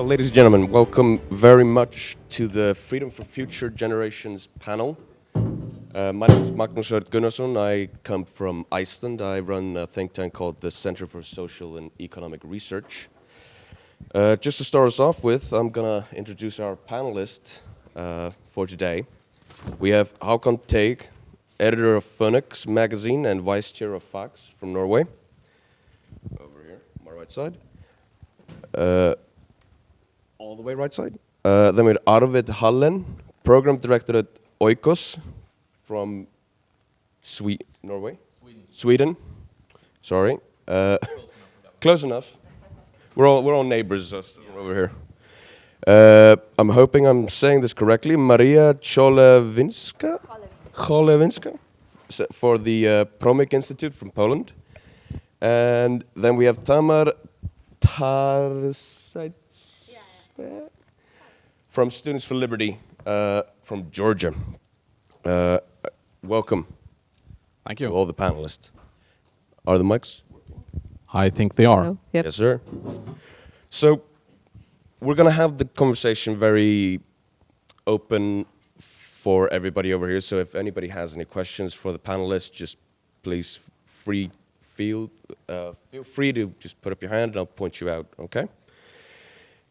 Ladies and gentlemen, welcome very much to the Freedom for Future Generations panel. My name is Magnus Gunnarsson. I come from Iceland. I run a think tank called the Center for Social and Economic Research. Just to start us off with, I'm going to introduce our panelists for today. We have Haakon Teig, editor of Foniks magazine and vice chair of Foniks from Norway. Over here, my right side. All the way right side. Then we have Arvid Hallén, program director at OIKOS from Norway? Sweden. Sorry. Close enough. We're all neighbors over here. I'm hoping I'm saying this correctly. Maria Cholewińska for the Promyk Institute from Poland. And then we have Tamar Tarsaidze from Students for Liberty from Georgia. Welcome. Thank you. To all the panelists. Are the mics working? I think they are. Hello. Yep. Yes, sir. So we're going to have the conversation very open for everybody over here. So if anybody has any questions for the panelists, just please feel free to just put up your hand and I'll point you out, okay?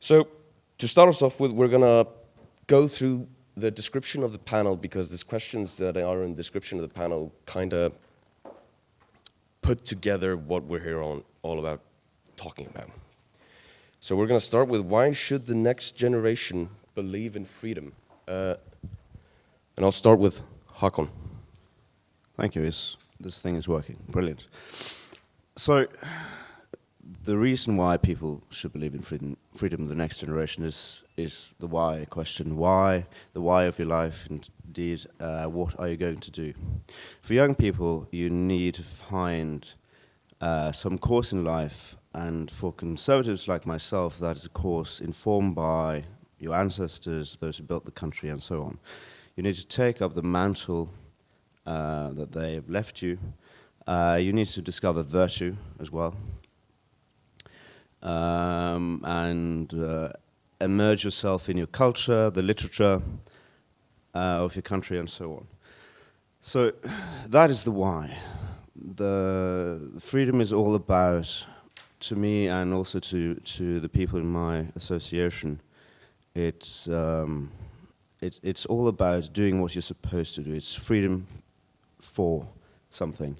So to start us off with, we're going to go through the description of the panel because these questions that are in the description of the panel kind of put together what we're here all about talking about. So we're going to start with why should the next generation believe in freedom? And I'll start with Haakon. Thank you. This thing is working. Brilliant. So the reason why people should believe in freedom of the next generation is the why question. Why? The why of your life, indeed. What are you going to do? For young people, you need to find some course in life, and for conservatives like myself, that is a course informed by your ancestors, those who built the country, and so on. You need to take up the mantle that they have left you. You need to discover virtue as well. And immerse yourself in your culture, the literature of your country, and so on. So that is the why. The freedom is all about, to me and also to the people in my association, it's all about doing what you're supposed to do. It's freedom for something.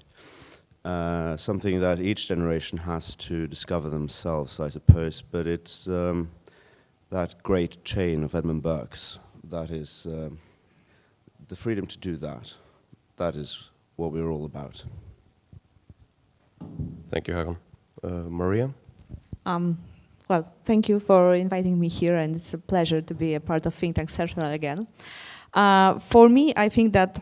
Something that each generation has to discover themselves, I suppose, but it's that great chain of Edmund Burke's. That is the freedom to do that. That is what we're all about. Thank you, Haakon. Maria? Well, thank you for inviting me here, and it's a pleasure to be a part of Think Tank Central again. For me, I think that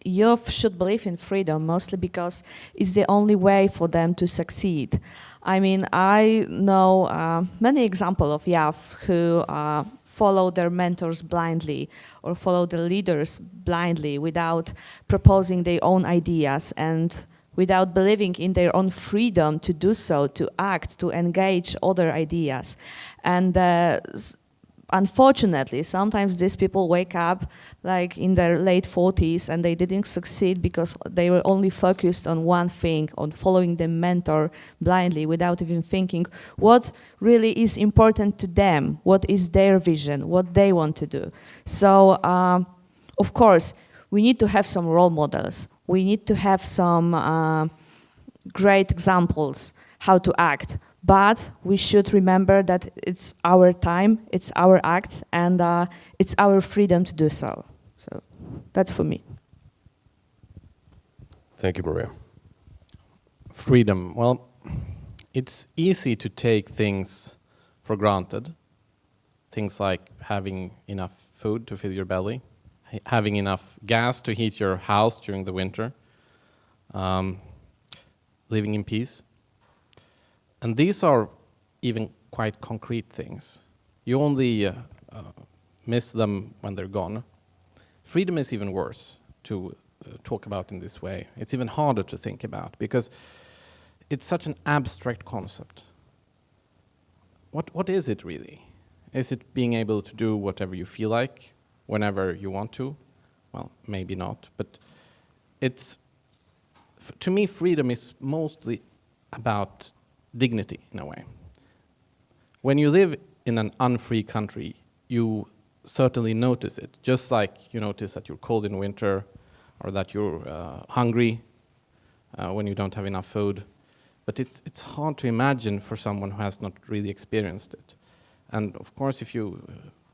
youth should believe in freedom, mostly because it's the only way for them to succeed. I mean, I know many examples of youth who follow their mentors blindly or follow the leaders blindly without proposing their own ideas and without believing in their own freedom to do so, to act, to engage other ideas. And unfortunately, sometimes these people wake up like in their late 40s and they didn't succeed because they were only focused on one thing, on following the mentor blindly without even thinking what really is important to them, what is their vision, what they want to do. So, of course, we need to have some role models. We need to have some great examples how to act. But we should remember that it's our time, it's our acts, and it's our freedom to do so. So that's for me. Thank you, Maria. Freedom. Well, it's easy to take things for granted. Things like having enough food to fill your belly, having enough gas to heat your house during the winter, living in peace. And these are even quite concrete things. You only miss them when they're gone. Freedom is even worse to talk about in this way. It's even harder to think about because it's such an abstract concept. what is it really? Is it being able to do whatever you feel like, whenever you want to? Well, maybe not, but to me, freedom is mostly about dignity, in a way. When you live in an unfree country, you certainly notice it, just like you notice that you're cold in winter, or that you're hungry when you don't have enough food. But it's hard to imagine for someone who has not really experienced it. And of course, if you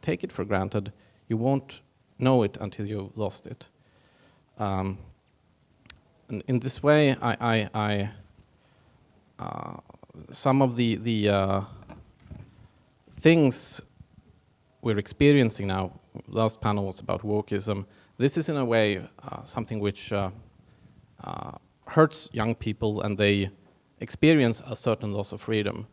take it for granted, you won't know it until you've lost it. And in this way, some of the things we're experiencing now, last panel was about wokeism, this is in a way something which hurts young people, and they experience a certain loss of freedom.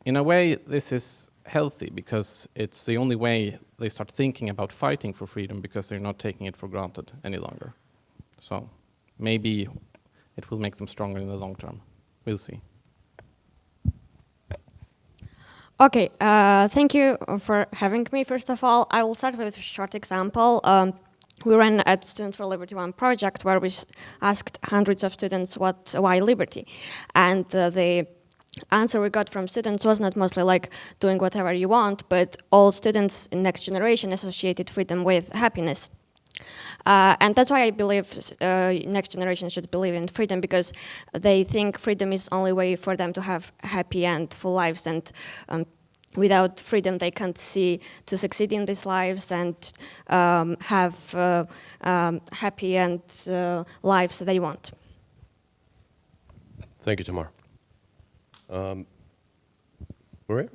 In a way, this is healthy, because it's the only way they start thinking about fighting for freedom, because they're not taking it for granted any longer. So maybe it will make them stronger in the long term. We'll see. Okay, thank you for having me. First of all, I will start with a short example. We ran at Students for Liberty one project where we asked hundreds of students why liberty, and the answer we got from students was not mostly like doing whatever you want, but all students in next generation associated freedom with happiness. And that's why I believe next generation should believe in freedom, because they think freedom is the only way for them to have happy and full lives, and without freedom they can't see to succeed in these lives and have happy and lives they want. Thank you, Tamar. Maria?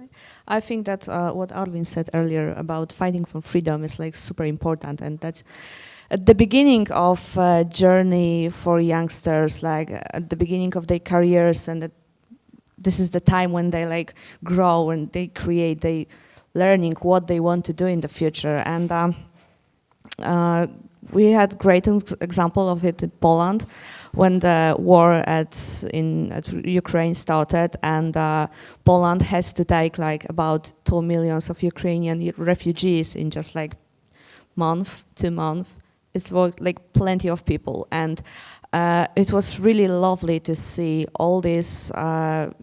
I think that what Arvid said earlier about fighting for freedom is like super important, and that at the beginning of journey for youngsters, like at the beginning of their careers, and this is the time when they like grow and they create, they learning what they want to do in the future. And we had great example of it in Poland when the war at Ukraine started, and Poland has to take like about 2 million of Ukrainian refugees in just like month, 2 months. It's like plenty of people, and it was really lovely to see all these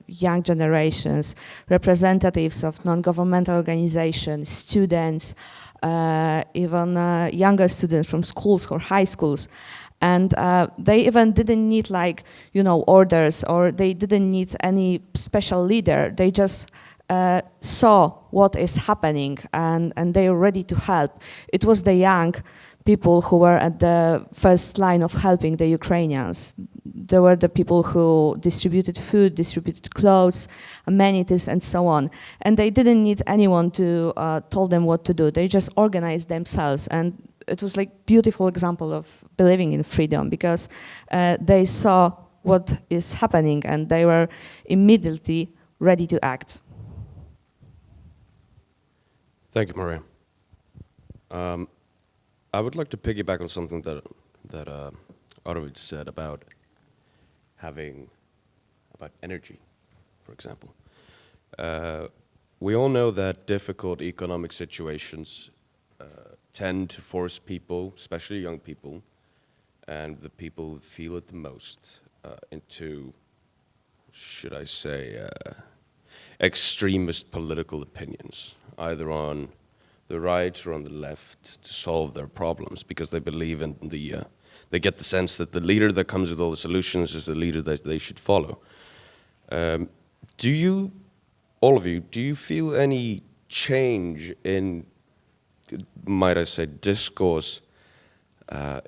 young generations, representatives of non-governmental organizations, students, even younger students from schools or high schools. And they even didn't need like, orders, or they didn't need any special leader. They just saw what is happening, and they were ready to help. It was the young people who were at the first line of helping the Ukrainians. They were the people who distributed food, distributed clothes, amenities, and so on. And they didn't need anyone to tell them what to do. They just organized themselves. And it was like beautiful example of believing in freedom, because they saw what is happening and they were immediately ready to act. Thank you, Maria. I would like to piggyback on something that Arvid said about energy, for example. We all know that difficult economic situations tend to force people, especially young people, and the people who feel it the most, into, should I say, extremist political opinions, either on the right or on the left, to solve their problems, because they believe in they get the sense that the leader that comes with all the solutions is the leader that they should follow. All of you, do you feel any change in, might I say, discourse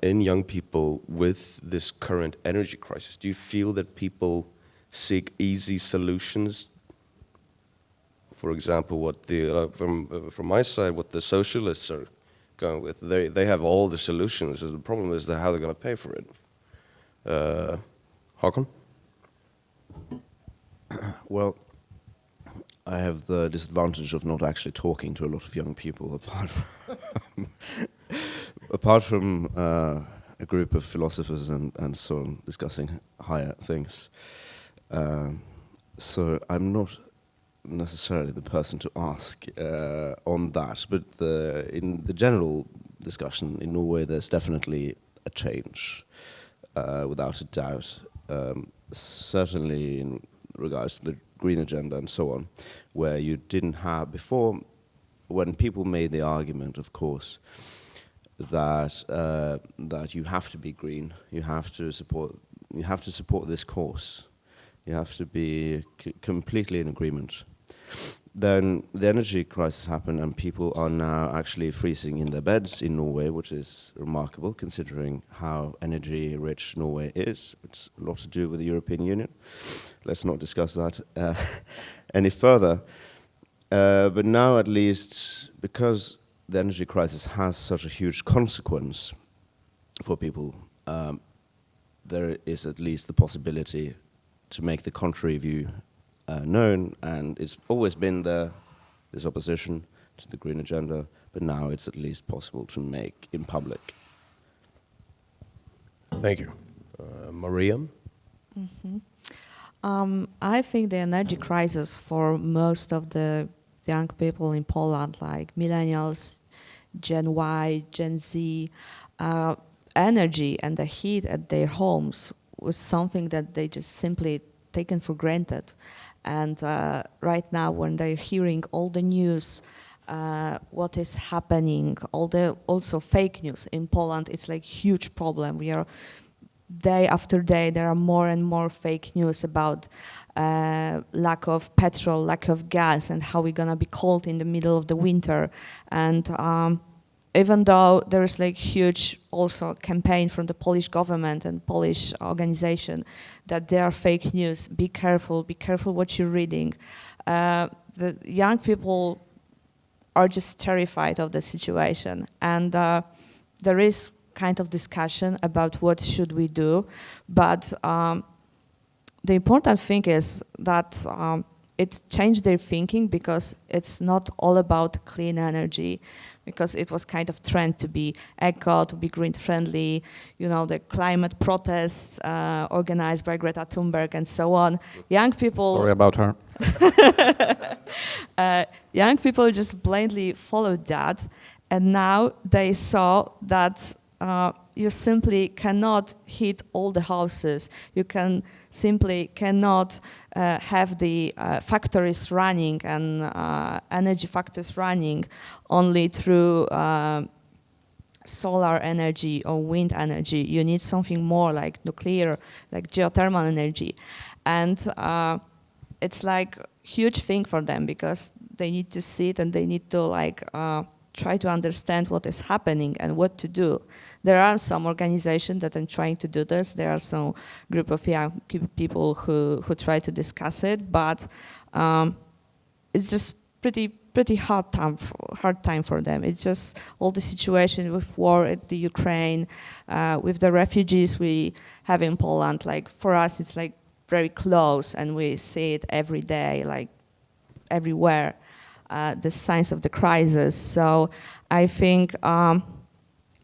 in young people with this current energy crisis? Do you feel that people seek easy solutions? For example, what from my side, what the socialists are going with, they have all the solutions. The problem is how they're going to pay for it. Haakon? Well, I have the disadvantage of not actually talking to a lot of young people, apart from a group of philosophers and so on discussing higher things. So I'm not necessarily the person to ask on that, but in the general discussion in Norway, there's definitely a change, without a doubt. Certainly in regards to the green agenda and so on, where you didn't have before, when people made the argument, of course, that that you have to be green, you have to support this cause, you have to be completely in agreement. Then the energy crisis happened, and people are now actually freezing in their beds in Norway, which is remarkable considering how energy-rich Norway is. It's a lot to do with the European Union. Let's not discuss that any further. But now, at least, because the energy crisis has such a huge consequence for people, there is at least the possibility to make the contrary view known, and it's always been there, this opposition to the green agenda, but now it's at least possible to make in public. Thank you. Maria? I think the energy crisis for most of the young people in Poland, like millennials, Gen Y, Gen Z, energy and the heat at their homes was something that they just simply taken for granted. And right now, when they're hearing all the news, what is happening, also fake news in Poland, it's like huge problem. We are day after day, there are more and more fake news about lack of petrol, lack of gas, and how we're gonna be cold in the middle of the winter. And even though there is like huge also campaign from the Polish government and Polish organization that there are fake news, be careful what you're reading. The young people are just terrified of the situation, and there is kind of discussion about what should we do, but the important thing is that it changed their thinking, because it's not all about clean energy, because it was kind of trend to be eco, to be green friendly, you know, the climate protests organized by Greta Thunberg and so on. Young people... Sorry about her. Young people just blindly followed that, and now they saw that you simply cannot heat all the houses. You simply cannot have the factories running and energy factories running only through solar energy or wind energy. You need something more like nuclear, like geothermal energy. And it's like a huge thing for them, because they need to sit and they need to like try to understand what is happening and what to do. There are some organizations that are trying to do this. There are some group of young people who try to discuss it, but it's just pretty hard time for them. It's just all the situation with war at the Ukraine, with the refugees we have in Poland. Like for us, it's like very close, and we see it every day, like everywhere. The signs of the crisis. So I think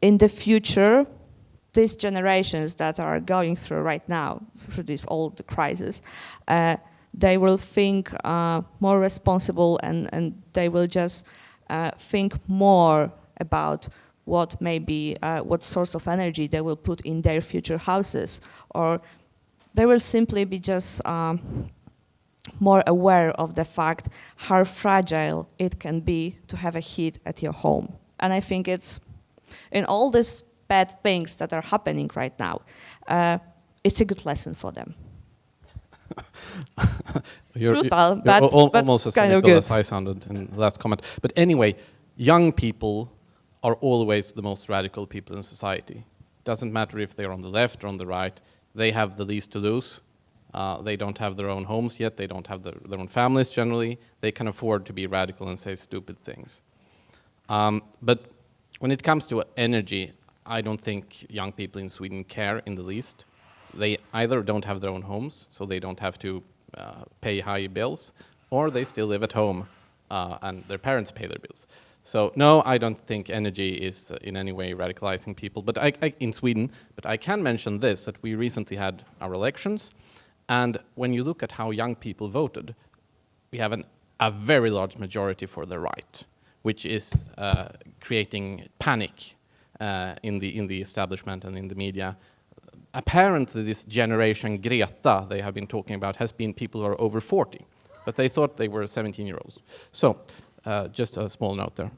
in the future, these generations that are going through right now, through this old crisis, they will think more responsible, and they will just think more about what source of energy they will put in their future houses, or they will simply be just more aware of the fact how fragile it can be to have a heat at your home. And I think it's, in all these bad things that are happening right now, it's a good lesson for them. You're Brutal, but almost as kind of cynical good. as I sounded in the last comment. But anyway, young people are always the most radical people in society. Doesn't matter if they're on the left or on the right, they have the least to lose. They don't have their own homes yet, they don't have their own families generally. They can afford to be radical and say stupid things. But when it comes to energy, I don't think young people in Sweden care in the least. They either don't have their own homes, so they don't have to pay high bills, or they still live at home and their parents pay their bills. So no, I don't think energy is in any way radicalizing people, but in Sweden. But I can mention this, that we recently had our elections. And when you look at how young people voted, we have an a very large majority for the right, which is creating panic in the establishment and in the media. Apparently, this generation Greta they have been talking about has been people who are over 40, but they thought they were 17-year-olds. So, just a small note there.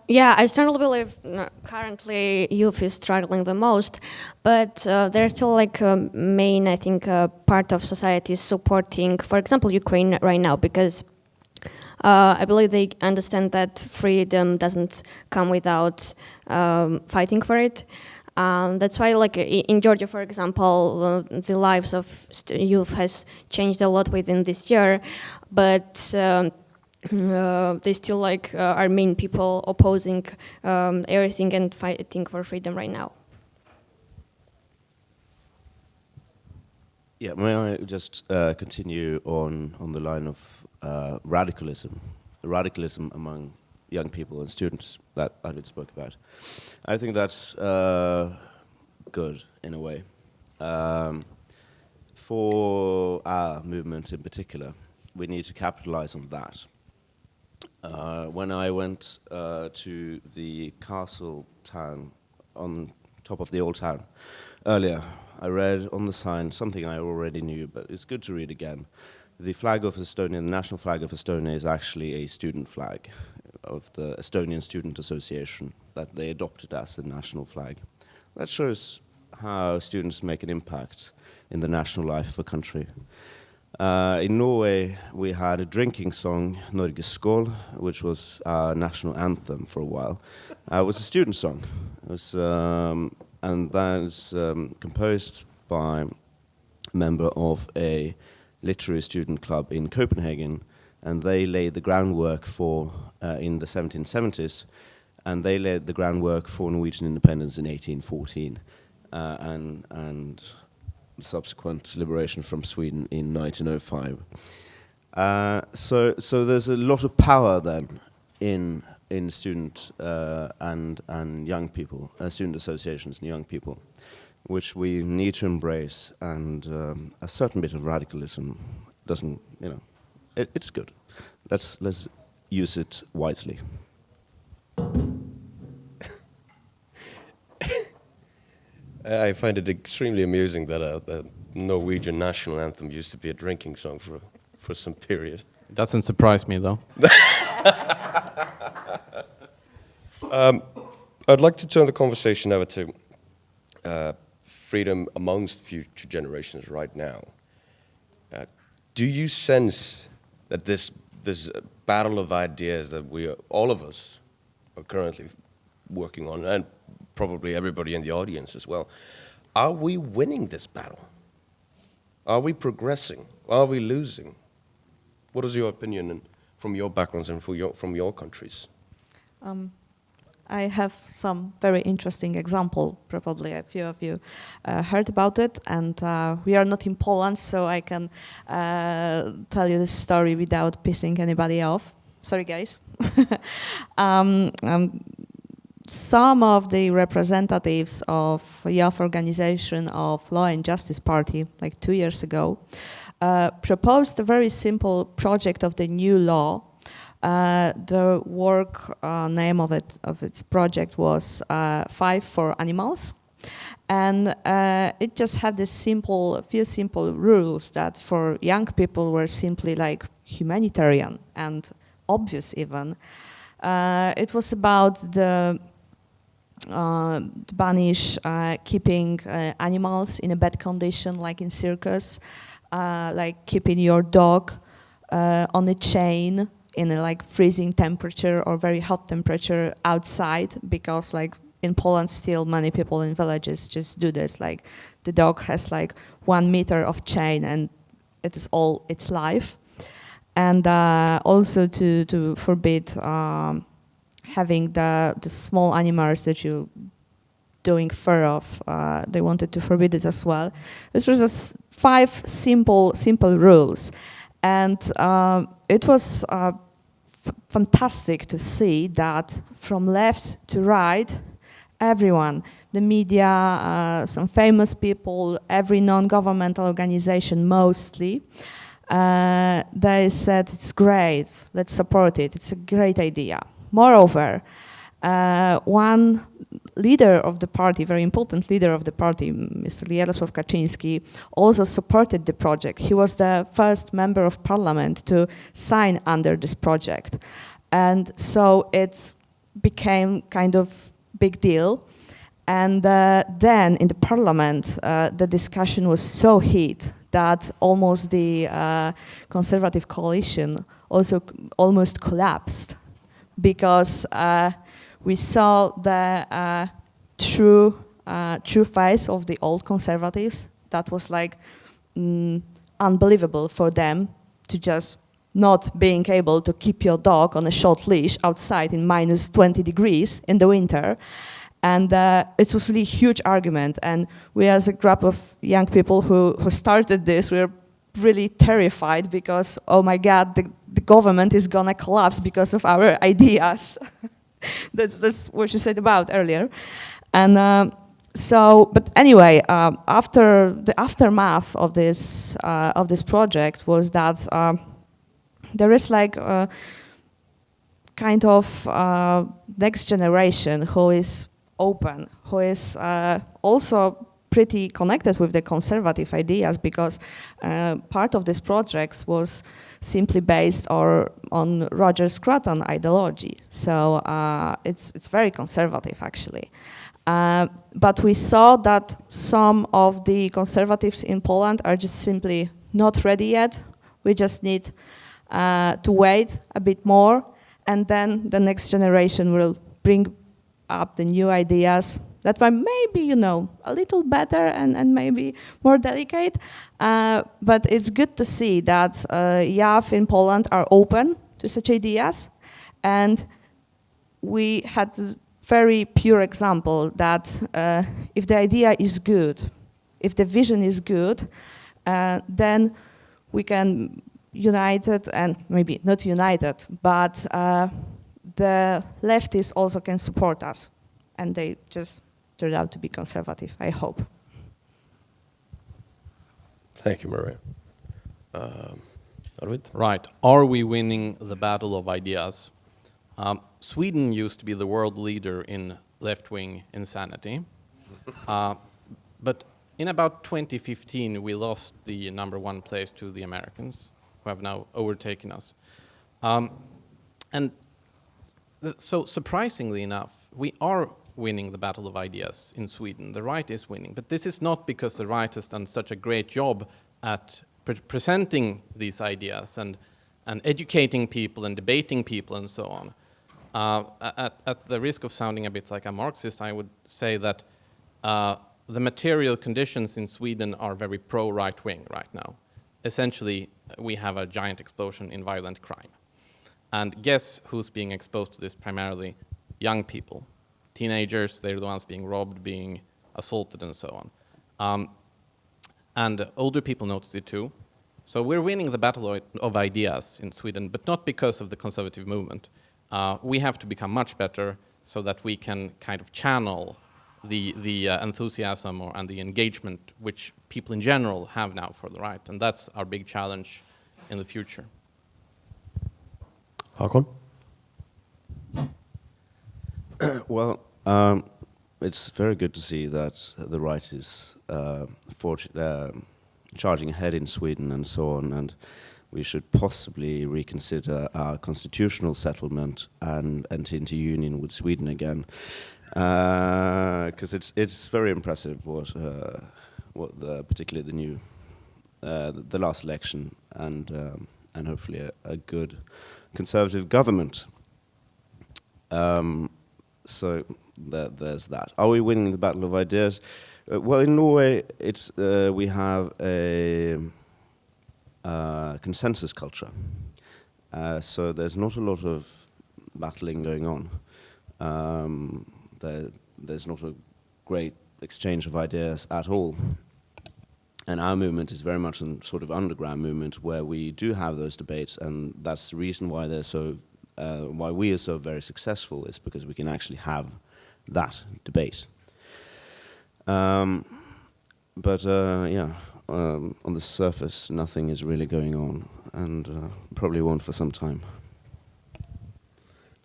Yeah, I strongly believe currently youth is struggling the most, but there's still like a main, I think, part of society supporting, for example, Ukraine right now, because I believe they understand that freedom doesn't come without fighting for it. That's why, like in Georgia, for example, the lives of youth has changed a lot within this year, but they still like are main people opposing everything and fighting for freedom right now. Yeah, may I just continue on the line of radicalism among young people and students that Arvid spoke about. I think that's good in a way. For our movement in particular, we need to capitalize on that. When I went to the castle town on top of the old town earlier, I read on the sign something I already knew, but it's good to read again. The flag of Estonia, the national flag of Estonia, is actually a student flag of the Estonian Student Association that they adopted as the national flag. That shows how students make an impact in the national life of a country. In Norway, we had a drinking song, Norges Skål, which was our national anthem for a while. It was a student song. It was, and that is composed by a member of a literary student club in Copenhagen, and they laid the groundwork for, in the 1770s, and they laid the groundwork for Norwegian independence in 1814, and subsequent liberation from Sweden in 1905. So there's a lot of power then in student and young people, student associations and young people, which we need to embrace. And a certain bit of radicalism doesn't, it's good. Let's use it wisely. I find it extremely amusing that the Norwegian national anthem used to be a drinking song for some period. It doesn't surprise me, though. I'd like to turn the conversation over to freedom amongst future generations right now. Do you sense that this battle of ideas that all of us are currently working on, and probably everybody in the audience as well, are we winning this battle? Are we progressing? Are we losing? What is your opinion from your backgrounds and from your countries? I have some very interesting example. Probably a few of you heard about it, and we are not in Poland, so I can tell you this story without pissing anybody off. Sorry, guys. Some of the representatives of youth organization of Law and Justice Party, like 2 years ago, proposed a very simple project of the new law. The work name of its project was 5 for Animals, and it just had this few simple rules that for young people were simply like humanitarian and obvious even. It was about the banish keeping animals in a bad condition, like in circus, like keeping your dog on a chain in a like freezing temperature or very hot temperature outside, because like in Poland still many people in villages just do this, like the dog has like 1 meter of chain and it is all its life. And also to forbid having the small animals that you doing fur of, they wanted to forbid it as well. This was just 5 simple rules, and it was fantastic to see that from left to right, everyone, the media, some famous people, every non-governmental organization mostly, they said it's great, let's support it, it's a great idea. Moreover, one leader of the party, very important leader of the party, Mr. Jarosław Kaczyński, also supported the project. He was the first member of parliament to sign under this project. And so it became kind of big deal. And then in the parliament, the discussion was so heated that almost the conservative coalition also almost collapsed, because we saw the true face of the old conservatives. That was like unbelievable for them to just not being able to keep your dog on a short leash outside in minus 20 degrees in the winter. And it was really a huge argument. And we, as a group of young people who started this, we were really terrified because, oh my God, the government is gonna collapse because of our ideas. that's what you said about earlier. And but anyway, after the aftermath of this project was that there is like a kind of next generation who is open, who is also pretty connected with the conservative ideas, because part of this project was simply based on Roger Scruton ideology. So it's very conservative, actually. But we saw that some of the conservatives in Poland are just simply not ready yet. We just need to wait a bit more, and then the next generation will bring up the new ideas that were maybe, a little better and maybe more delicate. But it's good to see that youth in Poland are open to such ideas. And we had this very pure example that if the idea is good, if the vision is good, then we can united, and maybe not united, but the leftists also can support us, and they just turned out to be conservative, I hope. Thank you, Maria. Arvid? Right. Are we winning the battle of ideas? Sweden used to be the world leader in left-wing insanity. But in about 2015, we lost the #1 place to the Americans, who have now overtaken us. So surprisingly enough, we are winning the battle of ideas in Sweden. The right is winning. But this is not because the right has done such a great job at presenting these ideas and educating people and debating people and so on. At the risk of sounding a bit like a Marxist, I would say that the material conditions in Sweden are very pro-right-wing right now. Essentially, we have a giant explosion in violent crime. And guess who's being exposed to this? Primarily young people. Teenagers, they're the ones being robbed, being assaulted, and so on. And older people noticed it too. So we're winning the battle of ideas in Sweden, but not because of the conservative movement. We have to become much better so that we can kind of channel the enthusiasm and the engagement which people in general have now for the right. And that's our big challenge in the future. Haakon? Well, it's very good to see that the right is charging ahead in Sweden and so on, and we should possibly reconsider our constitutional settlement and enter into union with Sweden again, because it's very impressive particularly the new the last election and hopefully a good conservative government. So there's that. Are we winning the battle of ideas? Well, in Norway, we have a consensus culture. So there's not a lot of battling going on. There's not a great exchange of ideas at all. And our movement is very much a sort of underground movement where we do have those debates, and that's the reason why why we are so very successful, is because we can actually have that debate. on the surface, nothing is really going on, and probably won't for some time.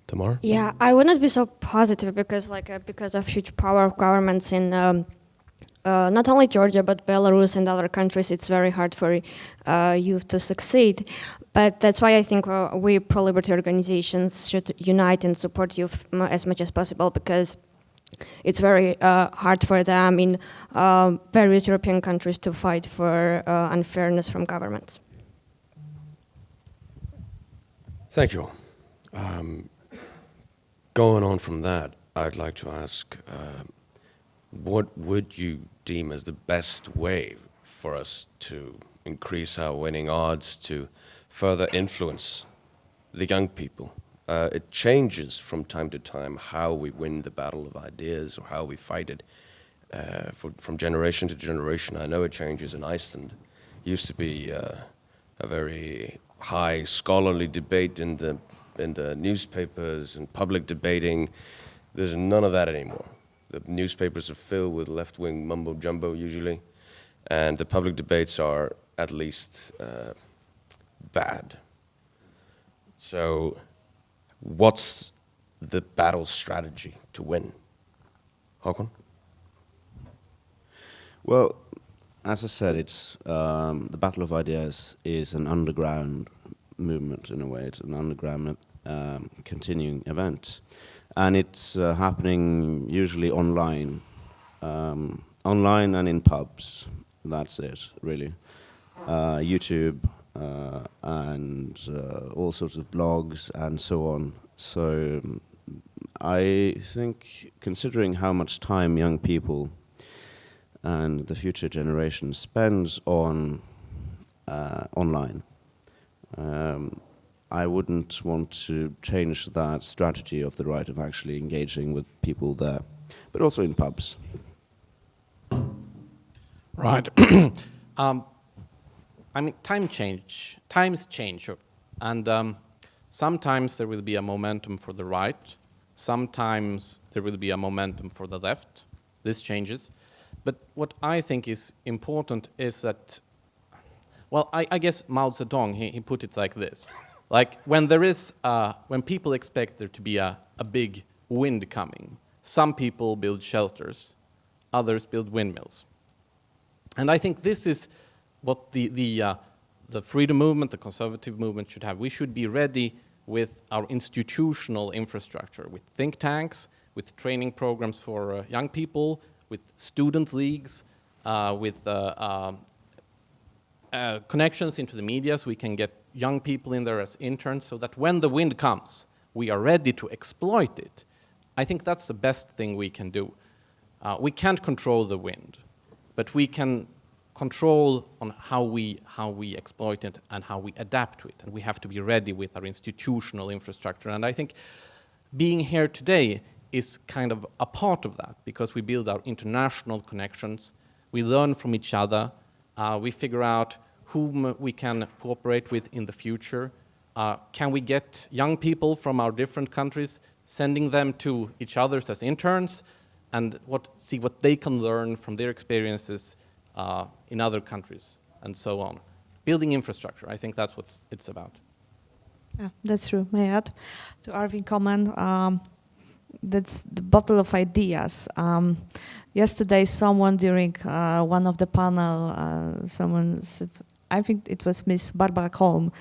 Tamar? Yeah, I would not be so positive because of huge power of governments in not only Georgia but Belarus and other countries. It's very hard for youth to succeed. But that's why I think we pro-liberty organizations should unite and support youth as much as possible, because it's very hard for them in various European countries to fight for unfairness from governments. Thank you. Going on from that, I'd like to ask, what would you deem as the best way for us to increase our winning odds, to further influence the young people? It changes from time to time how we win the battle of ideas or how we fight it from generation to generation. I know it changes in Iceland. It used to be a very high scholarly debate in the newspapers and public debating. There's none of that anymore. The newspapers are filled with left-wing mumbo-jumbo usually, and the public debates are at least bad. So what's the battle strategy to win? Haakon? Well, as I said, it's the Battle of Ideas is an underground movement in a way. It's an underground continuing event, and it's happening usually online, online and in pubs. That's it, really. YouTube and all sorts of blogs and so on. So I think, considering how much time young people and the future generation spends on online, I wouldn't want to change that strategy of the right of actually engaging with people there, but also in pubs. Right. I mean, times change, and sometimes there will be a momentum for the right, sometimes there will be a momentum for the left. This changes. But what I think is important is that, well, I guess Mao Zedong, he put it like this. Like, when people expect there to be a big wind coming, some people build shelters, others build windmills. And I think this is what the freedom movement, the conservative movement should have. We should be ready with our institutional infrastructure, with think tanks, with training programs for young people, with student leagues, with connections into the media, so we can get young people in there as interns, so that when the wind comes, we are ready to exploit it. I think that's the best thing we can do. We can't control the wind, but we can control on how we exploit it and how we adapt to it. And we have to be ready with our institutional infrastructure. And I think being here today is kind of a part of that, because we build our international connections, we learn from each other, we figure out whom we can cooperate with in the future. Can we get young people from our different countries, sending them to each other as interns, and see what they can learn from their experiences in other countries, and so on. Building infrastructure, I think that's what it's about. Yeah, that's true. May I add to Arvid's comment? That's the battle of ideas. Yesterday, someone during one of the panel, someone said, I think it was Miss Barbara Kolm,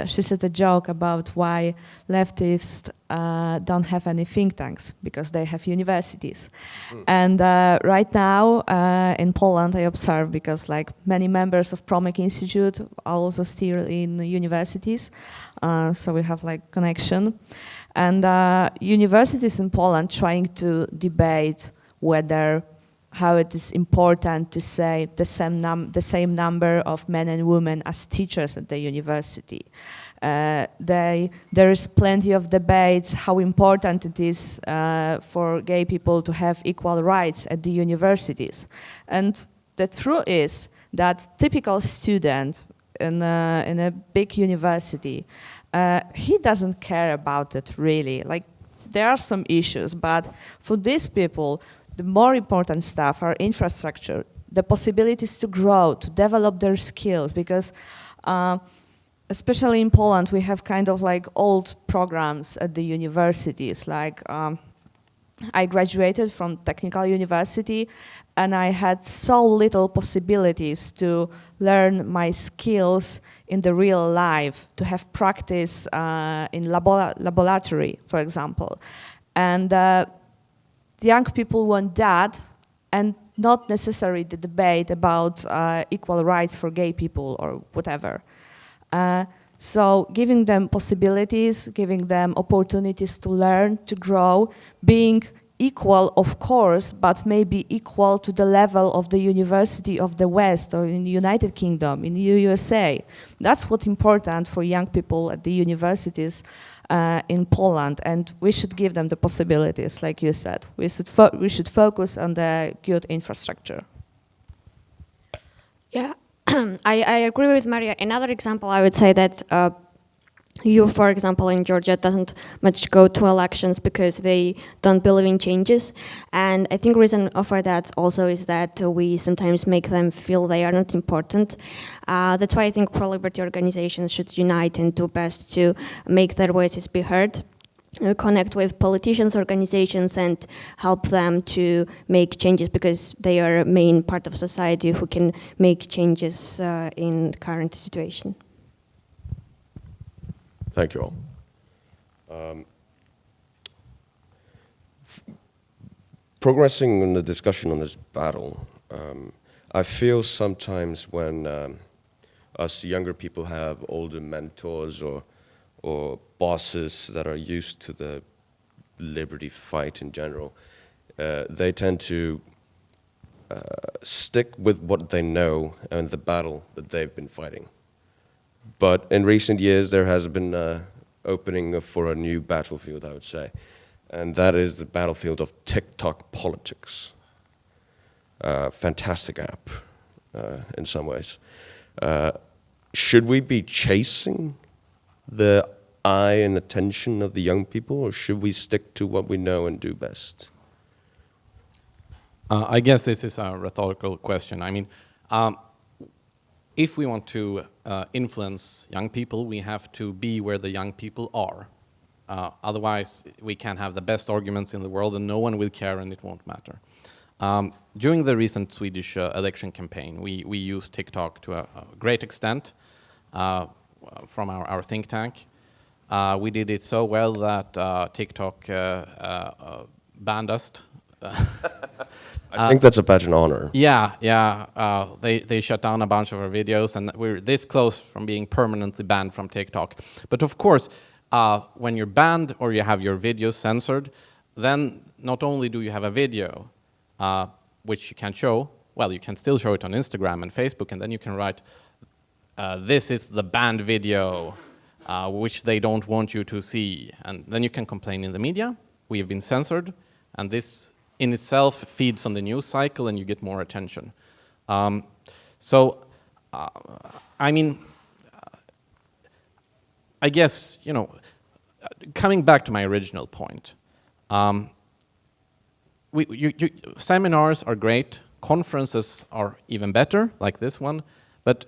she said a joke about why leftists don't have any think tanks, because they have universities. And right now in Poland, I observe, because like many members of Promyk Institute are also still in universities, so we have like connection. And universities in Poland trying to debate whether how it is important to say the same number of men and women as teachers at the university. There is plenty of debates how important it is for gay people to have equal rights at the universities. And the truth is that typical student in a big university, he doesn't care about it really. Like, there are some issues, but for these people, the more important stuff are infrastructure, the possibilities to grow, to develop their skills, because especially in Poland, we have kind of like old programs at the universities. Like I graduated from technical university, and I had so little possibilities to learn my skills in the real life, to have practice in laboratory, for example. And the young people want that, and not necessarily the debate about equal rights for gay people or whatever. So giving them possibilities, giving them opportunities to learn, to grow, being equal, of course, but maybe equal to the level of the University of the West or in the United Kingdom, in the USA. That's what's important for young people at the universities in Poland, and we should give them the possibilities, like you said. We should focus on the good infrastructure. Yeah, I agree with Maria. Another example, I would say that youth, for example, in Georgia doesn't much go to elections because they don't believe in changes. And I think reason for that also is that we sometimes make them feel they are not important. That's why I think pro-liberty organizations should unite and do best to make their voices be heard. Connect with politicians, organizations, and help them to make changes, because they are a main part of society who can make changes in the current situation. Thank you all. Progressing in the discussion on this battle, I feel sometimes when us younger people have older mentors or bosses that are used to the liberty fight in general, they tend to stick with what they know and the battle that they've been fighting. But in recent years, there has been an opening for a new battlefield, I would say, and that is the battlefield of TikTok politics. Fantastic app in some ways. Should we be chasing the eye and attention of the young people, or should we stick to what we know and do best? I guess this is a rhetorical question. I mean, if we want to influence young people, we have to be where the young people are. Otherwise, we can have the best arguments in the world and no one will care and it won't matter. During the recent Swedish election campaign, we used TikTok to a great extent from our think tank. We did it so well that TikTok banned us. I think that's a badge of honor. Yeah. They shut down a bunch of our videos, and we're this close from being permanently banned from TikTok. But of course, when you're banned or you have your videos censored, then not only do you have a video, which you can show, well, you can still show it on Instagram and Facebook, and then you can write, this is the banned video, which they don't want you to see. And then you can complain in the media, we have been censored, and this in itself feeds on the news cycle and you get more attention. I mean, I guess, you know, coming back to my original point, seminars are great, conferences are even better, like this one, but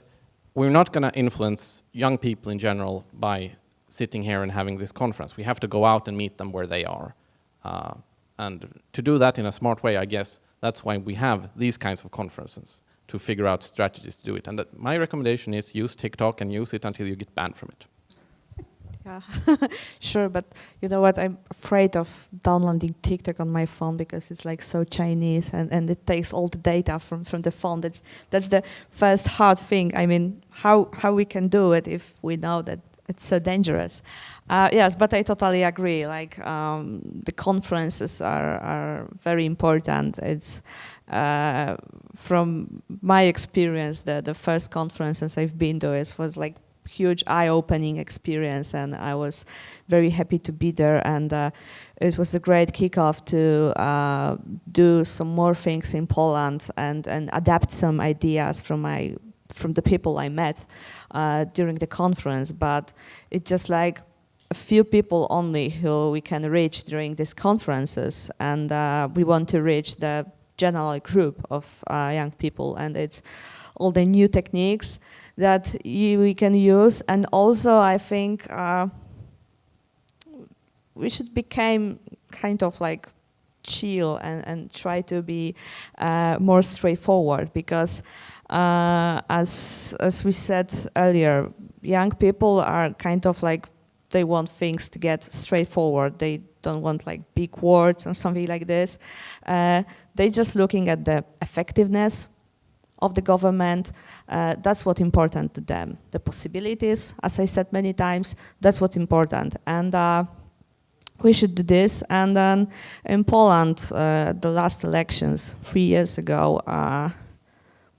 we're not going to influence young people in general by sitting here and having this conference. We have to go out and meet them where they are. And to do that in a smart way, I guess, that's why we have these kinds of conferences, to figure out strategies to do it. And that my recommendation is use TikTok and use it until you get banned from it. Yeah, sure, but you know what, I'm afraid of downloading TikTok on my phone because it's like so Chinese and it takes all the data from the phone. That's the first hard thing. I mean, how we can do it if we know that it's so dangerous. Yes, but I totally agree. Like the conferences are very important. It's from my experience, the first conferences I've been to, it was like huge eye-opening experience, and I was very happy to be there. And it was a great kickoff to do some more things in Poland and adapt some ideas from the people I met during the conference. But it's just like a few people only who we can reach during these conferences, and we want to reach the general group of young people, and it's all the new techniques that we can use. And also, I think we should become kind of like chill and try to be more straightforward, because as we said earlier, young people are kind of like, they want things to get straightforward. They don't want like big words or something like this. They're just looking at the effectiveness of the government. That's what's important to them. The possibilities, as I said many times, that's what's important. And we should do this. And then in Poland, the last elections 3 years ago,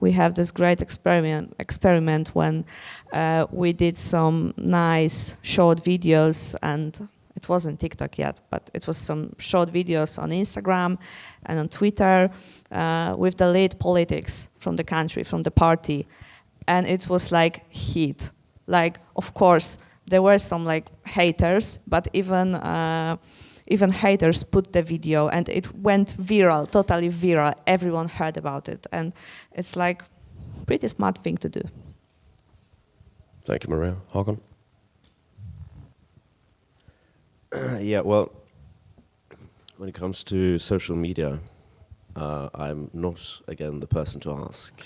we have this great experiment when we did some nice short videos, and it wasn't TikTok yet, but it was some short videos on Instagram and on Twitter with the lead politics from the country, from the party. And it was like hit. Like, of course, there were some like haters, but even haters put the video, and it went viral, totally viral. Everyone heard about it, and it's like pretty smart thing to do. Thank you, Maria. Haakon? Yeah, well, when it comes to social media, I'm not, again, the person to ask.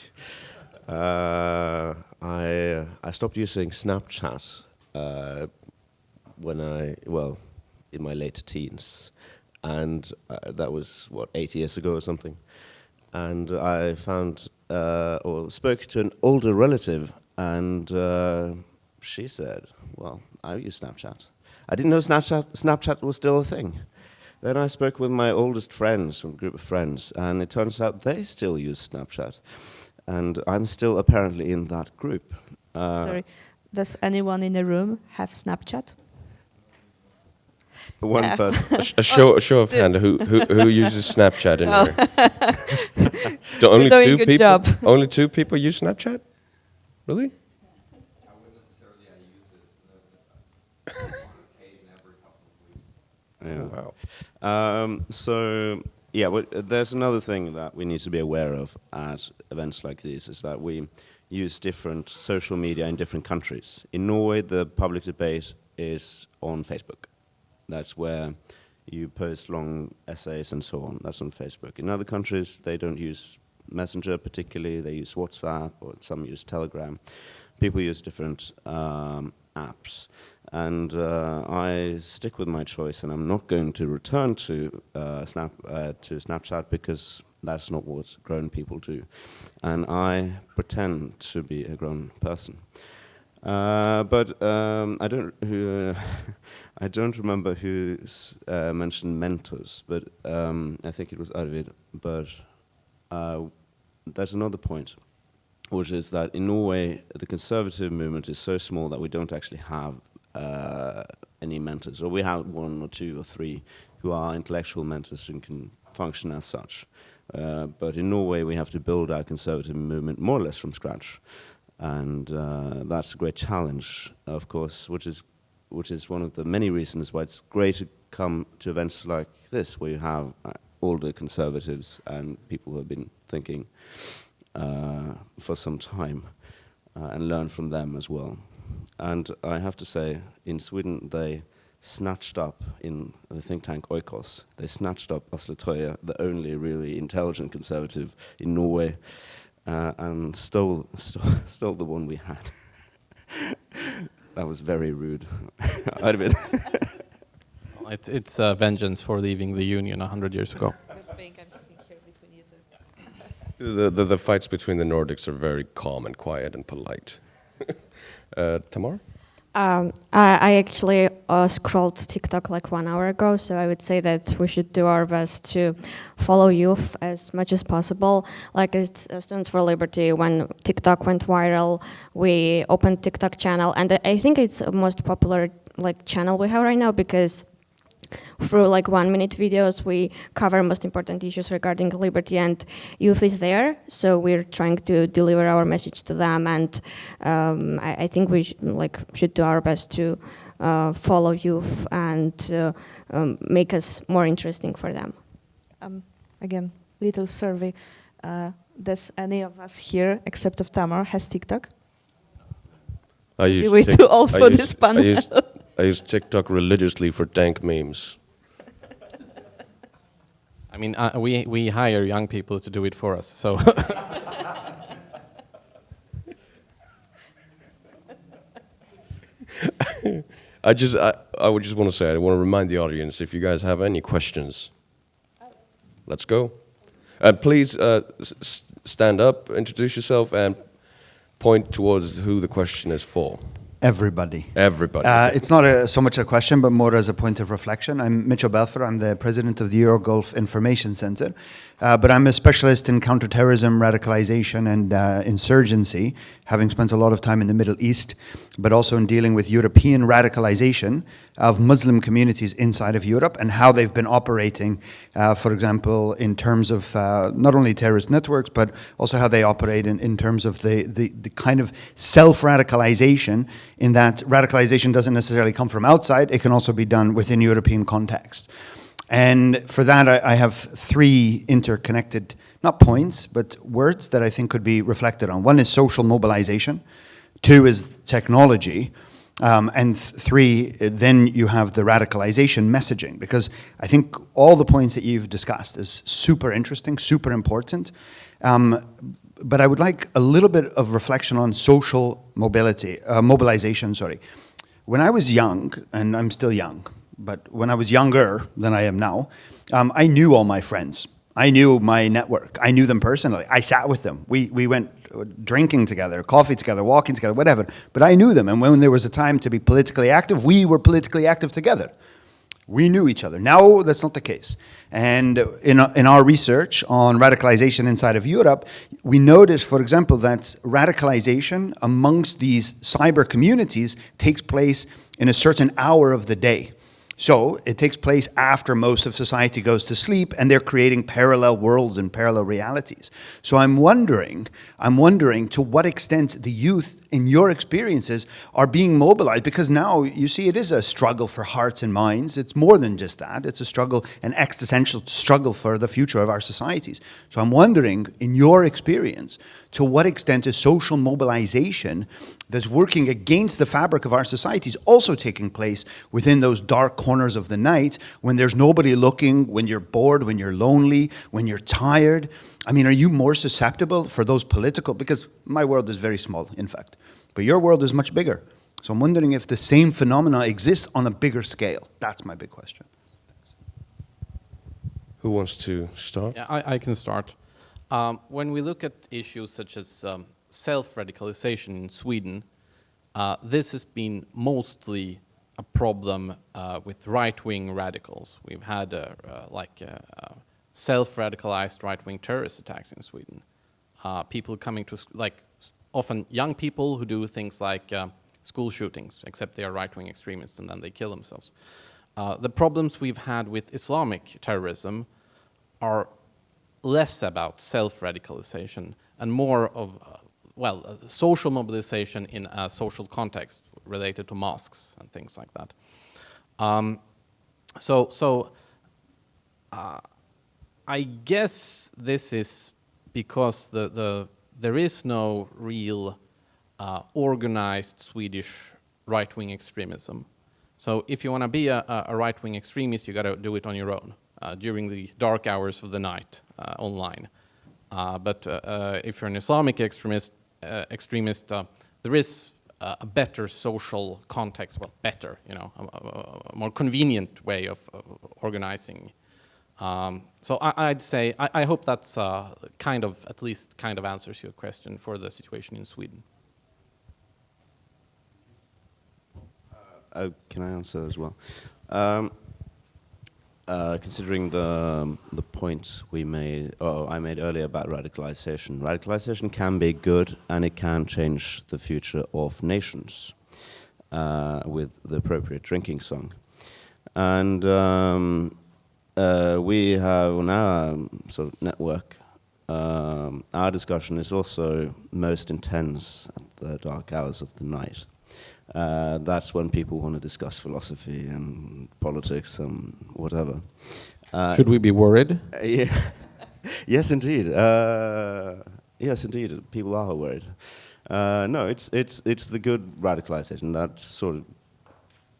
I stopped using Snapchat in my late teens, and that was, 8 years ago or something. And I found, or spoke to an older relative, and she said, well, I use Snapchat. I didn't know Snapchat was still a thing. Then I spoke with my oldest friends, from a group of friends, and it turns out they still use Snapchat. And I'm still apparently in that group. Sorry, does anyone in the room have Snapchat? One person. A show of hand. Who uses Snapchat in here? Only doing a two good people. job. Only 2 people use Snapchat. Really? Yeah. Wow. So, yeah, there's another thing that we need to be aware of at events like these, is that we use different social media in different countries. In Norway, the public debate is on Facebook. That's where you post long essays and so on. That's on Facebook. In other countries, they don't use Messenger particularly. They use WhatsApp, or some use Telegram. People use different apps. And I stick with my choice, and I'm not going to return to Snapchat, because that's not what grown people do. And I pretend to be a grown person. But I don't remember who mentioned mentors, but I think it was Arvid. But there's another point, which is that in Norway, the conservative movement is so small that we don't actually have any mentors, or we have 1 or 2 or 3 who are intellectual mentors who can function as such. But in Norway, we have to build our conservative movement more or less from scratch. And that's a great challenge, of course, which is one of the many reasons why it's great to come to events like this, where you have older conservatives and people who have been thinking for some time, and learn from them as well. And I have to say, in Sweden, they snatched up, in the think tank OIKOS, they snatched up Asle Toje, the only really intelligent conservative in Norway, and stole the one we had. That was very rude. Arvid. It's vengeance for leaving the Union 100 years ago. The fights between the Nordics are very calm and quiet and polite. Tamar? I actually scrolled TikTok like 1 hour ago, so I would say that we should do our best to follow youth as much as possible. Like it's Students for Liberty, when TikTok went viral, we opened TikTok channel, and I think it's the most popular like channel we have right now, because through like 1-minute videos, we cover most important issues regarding liberty, and youth is there. So we're trying to deliver our message to them, and I think we should do our best to follow youth and make us more interesting for them. Again, little survey. Does any of us here, except of Tamar, has TikTok? We're too old for this panel. I use TikTok religiously for dank memes. I mean, we hire young people to do it for us, so. I would just want to say, I want to remind the audience, if you guys have any questions, let's go. And please stand up, introduce yourself, and point towards who the question is for. Everybody. Everybody. It's not so much a question, but more as a point of reflection. I'm Mitchell Belfer. I'm the president of the Eurogulf Information Center. But I'm a specialist in counterterrorism, radicalization, and insurgency, having spent a lot of time in the Middle East, but also in dealing with European radicalization of Muslim communities inside of Europe and how they've been operating, for example, in terms of not only terrorist networks, but also how they operate in terms of the kind of self-radicalization, in that radicalization doesn't necessarily come from outside, it can also be done within European context. And for that, I have three interconnected, not points, but words that I think could be reflected on. One is social mobilization, two is technology, and three, then you have the radicalization messaging, because I think all the points that you've discussed is super interesting, super important. But I would like a little bit of reflection on social mobilization. When I was young, and I'm still young, but when I was younger than I am now, I knew all my friends. I knew my network. I knew them personally. I sat with them. We went drinking together, coffee together, walking together, whatever. But I knew them. And when there was a time to be politically active, we were politically active together. We knew each other. Now, that's not the case. And in our research on radicalization inside of Europe, we noticed, for example, that radicalization amongst these cyber communities takes place in a certain hour of the day. So it takes place after most of society goes to sleep, and they're creating parallel worlds and parallel realities. So I'm wondering to what extent the youth, in your experiences, are being mobilized, because now you see it is a struggle for hearts and minds. It's more than just that. It's a struggle, an existential struggle for the future of our societies. So I'm wondering, in your experience, to what extent is social mobilization that's working against the fabric of our societies also taking place within those dark corners of the night, when there's nobody looking, when you're bored, when you're lonely, when you're tired? I mean, are you more susceptible for those political, because my world is very small, in fact, but your world is much bigger. So I'm wondering if the same phenomena exists on a bigger scale. That's my big question. Thanks. Who wants to start? Yeah, I can start. When we look at issues such as self-radicalization in Sweden, this has been mostly a problem with right-wing radicals. We've had self-radicalized right-wing terrorist attacks in Sweden. People coming to, often young people who do things like school shootings, except they are right-wing extremists and then they kill themselves. The problems we've had with Islamic terrorism are less about self-radicalization and more of, social mobilization in a social context related to mosques and things like that. I guess this is because there is no real organized Swedish right-wing extremism. So if you want to be a right-wing extremist, you got to do it on your own during the dark hours of the night online. But if you're an Islamic extremist, there is a better social context, a more convenient way of organizing. So I'd say, I hope that's at least answers your question for the situation in Sweden. Can I answer as well? Considering the point I made earlier about radicalization. Radicalization can be good, and it can change the future of nations with the appropriate drinking song. And we have on our sort of network, our discussion is also most intense at the dark hours of the night. That's when people want to discuss philosophy and politics and whatever. Should we be worried? Yeah. Yes, indeed. Yes, indeed. People are worried. No, it's the good radicalization. That's sort of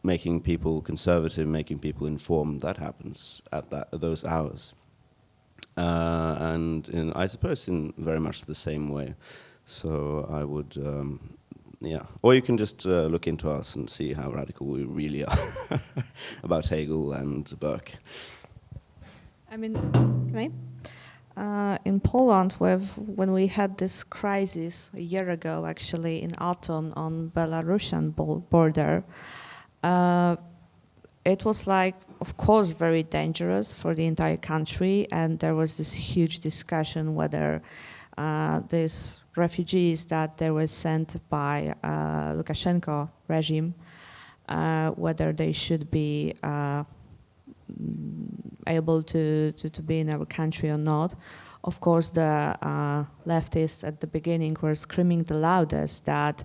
making people conservative, making people informed. That happens at those hours, and I suppose in very much the same way. So I would, yeah. Or you can just look into us and see how radical we really are about Hegel and Burke. I mean, can I? In Poland, when we had this crisis a year ago, actually in autumn on Belarusian border, it was like, of course, very dangerous for the entire country, and there was this huge discussion whether these refugees that they were sent by Lukashenko regime, whether they should be able to be in our country or not. Of course, the leftists at the beginning were screaming the loudest that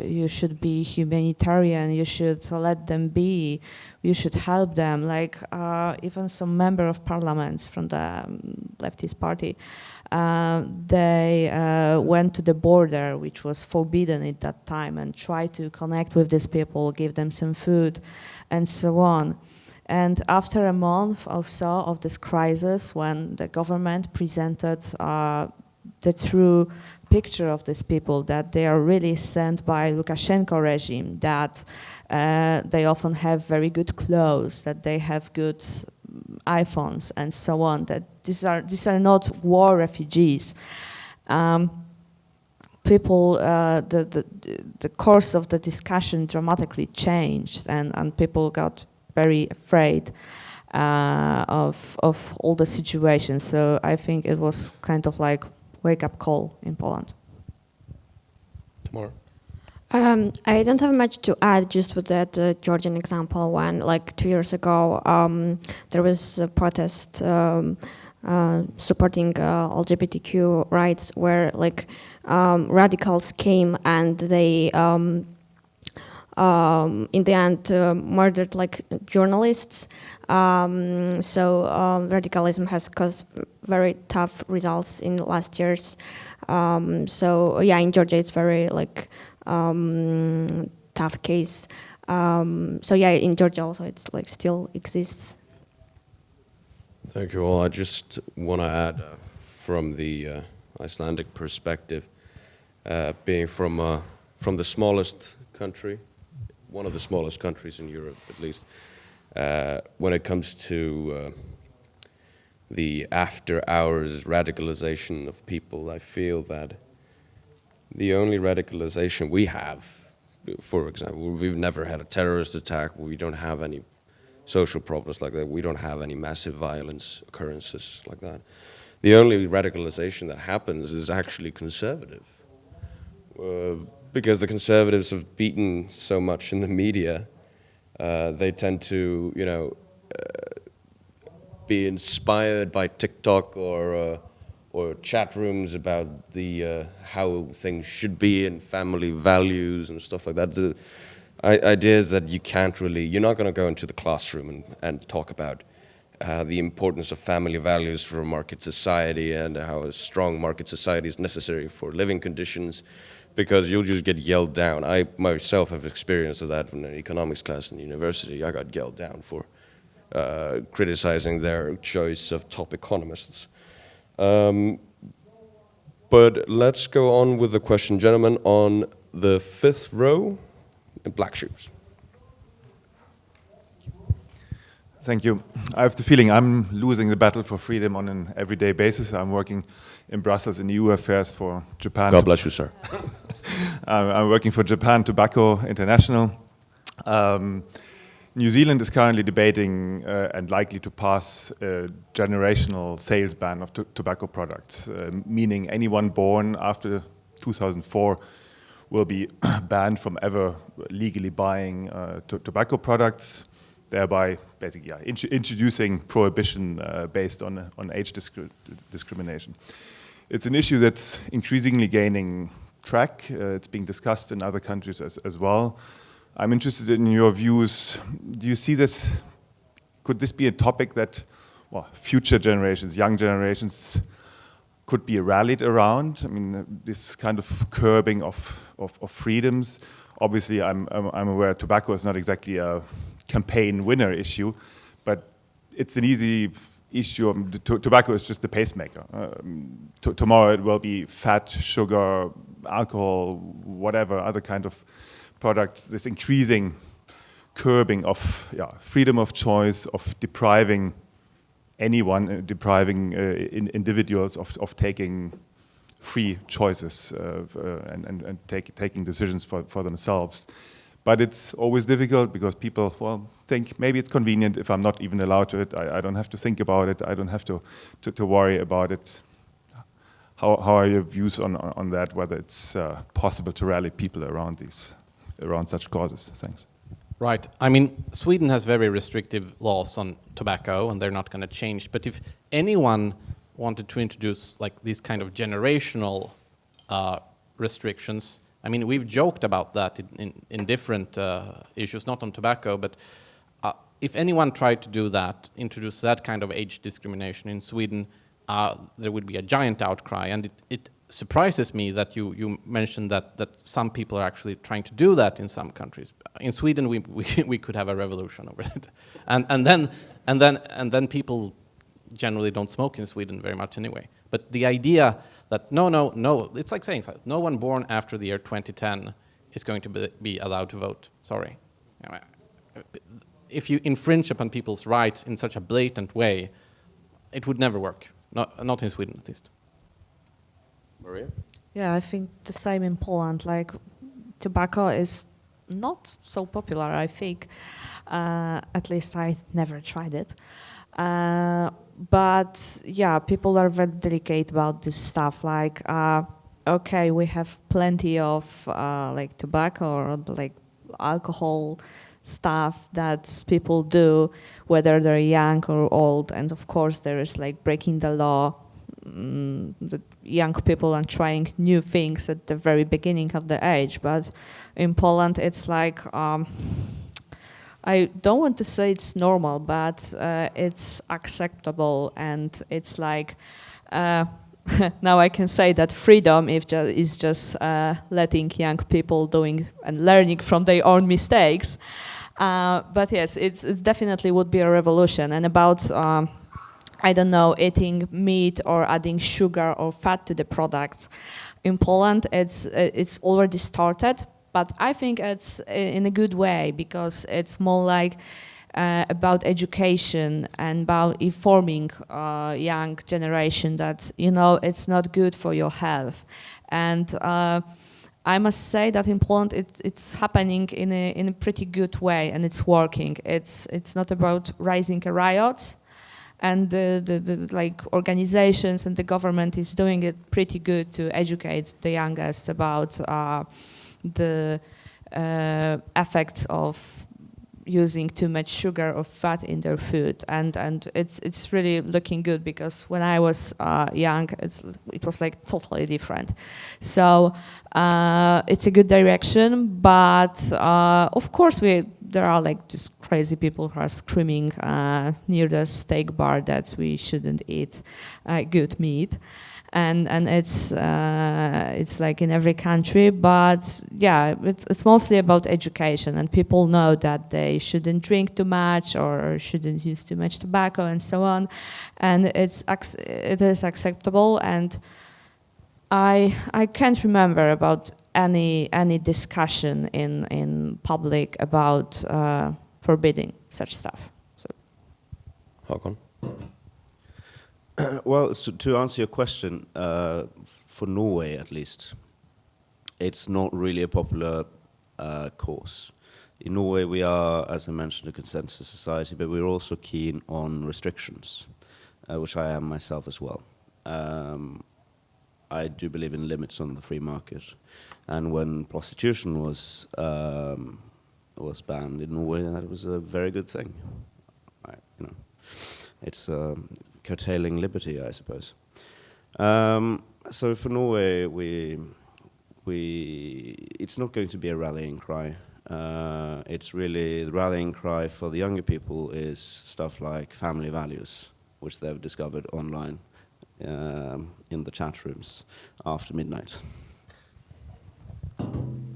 you should be humanitarian, you should let them be, you should help them. Like even some member of parliaments from the leftist party, they went to the border, which was forbidden at that time, and tried to connect with these people, give them some food, and so on. And after a month or so of this crisis, when the government presented the true picture of these people, that they are really sent by Lukashenko regime, that they often have very good clothes, that they have good iPhones, and so on, that these are not war refugees. People, the course of the discussion dramatically changed, and people got very afraid of all the situations. So I think it was kind of like wake-up call in Poland. Tamar? I don't have much to add, just with that Georgian example, when like 2 years ago there was a protest supporting LGBTQ rights, where like radicals came and they in the end murdered like journalists. So radicalism has caused very tough results in the last years. So yeah, in Georgia it's very like tough case. So yeah, in Georgia also it's like still exists. Thank you all. I just want to add from the Icelandic perspective, being from the smallest country, one of the smallest countries in Europe at least, when it comes to the after-hours radicalization of people, I feel that the only radicalization we have, for example, we've never had a terrorist attack, we don't have any social problems like that, we don't have any massive violence occurrences like that. The only radicalization that happens is actually conservative. Because the conservatives have beaten so much in the media, they tend to, you know, be inspired by TikTok or chat rooms about the how things should be and family values and stuff like that. The ideas that you can't really, you're not going to go into the classroom and talk about the importance of family values for a market society and how a strong market society is necessary for living conditions, because you'll just get yelled down. I myself have experienced that in an economics class in the university. I got yelled down for criticizing their choice of top economists. But let's go on with the question. Gentlemen, on the 5th row in black shoes. Thank you. I have the feeling I'm losing the battle for freedom on an everyday basis. I'm working in Brussels in EU affairs for Japan. God bless you, sir. I'm working for Japan Tobacco International. New Zealand is currently debating and likely to pass a generational sales ban of tobacco products, meaning anyone born after 2004 will be banned from ever legally buying tobacco products, thereby basically introducing prohibition based on age discrimination. It's an issue that's increasingly gaining track. It's being discussed in other countries as well. I'm interested in your views. Do you see this, could this be a topic that future generations, young generations, could be rallied around. I mean, this kind of curbing of freedoms. Obviously, I'm aware tobacco is not exactly a campaign winner issue, but it's an easy issue. Tobacco is just the pacemaker. Tomorrow it will be fat, sugar, alcohol, whatever other kind of products. This increasing curbing of freedom of choice, of depriving anyone, depriving individuals of taking free choices and taking decisions for themselves. But it's always difficult because people, think maybe it's convenient if I'm not even allowed to it. I don't have to think about it. I don't have to worry about it. How are your views on that? Whether it's possible to rally people around such causes? Thanks. Right. I mean, Sweden has very restrictive laws on tobacco, and they're not going to change. But if anyone wanted to introduce like these kind of generational restrictions, I mean, we've joked about that in different issues, not on tobacco, but if anyone tried to do that, introduce that kind of age discrimination in Sweden, there would be a giant outcry. And it surprises me that you mentioned that some people are actually trying to do that in some countries. In Sweden, we could have a revolution over it, and then people generally don't smoke in Sweden very much anyway. But the idea that no, it's like saying no one born after the year 2010 is going to be allowed to vote. Sorry, if you infringe upon people's rights in such a blatant way, it would never work. Not in Sweden, at least. Maria? Yeah, I think the same in Poland. Like, tobacco is not so popular, I think. At least I never tried it. But yeah, people are very delicate about this stuff. Like, okay, we have plenty of like tobacco or like alcohol stuff that people do, whether they're young or old. And of course, there is like breaking the law. The young people are trying new things at the very beginning of the age. But in Poland, it's like, I don't want to say it's normal, but it's acceptable, and it's like, now I can say that freedom is just letting young people doing and learning from their own mistakes. But yes, it definitely would be a revolution. And about, I don't know, eating meat or adding sugar or fat to the product. In Poland, it's already started. But I think it's in a good way, because it's more like about education and about informing young generation that, you know, it's not good for your health. And I must say that in Poland it's happening in a pretty good way, and it's working. It's not about raising a riot, and the like organizations and the government is doing it pretty good to educate the youngest about the effects of using too much sugar or fat in their food, and it's really looking good, because when I was young, it was like totally different. So it's a good direction, but of course there are like just crazy people who are screaming near the steak bar that we shouldn't eat good meat. And it's like in every country, but yeah, it's mostly about education, and people know that they shouldn't drink too much or shouldn't use too much tobacco and so on, and it is acceptable. And I can't remember about any discussion in public about forbidding such stuff. So. Haakon? Well, so to answer your question, for Norway at least, it's not really a popular cause. In Norway, we are, as I mentioned, a consensus society, but we're also keen on restrictions, which I am myself as well. I do believe in limits on the free market, and when prostitution was banned in Norway, that was a very good thing. It's curtailing liberty, I suppose. So for Norway, it's not going to be a rallying cry. It's really the rallying cry for the younger people is stuff like family values, which they've discovered online in the chat rooms after midnight.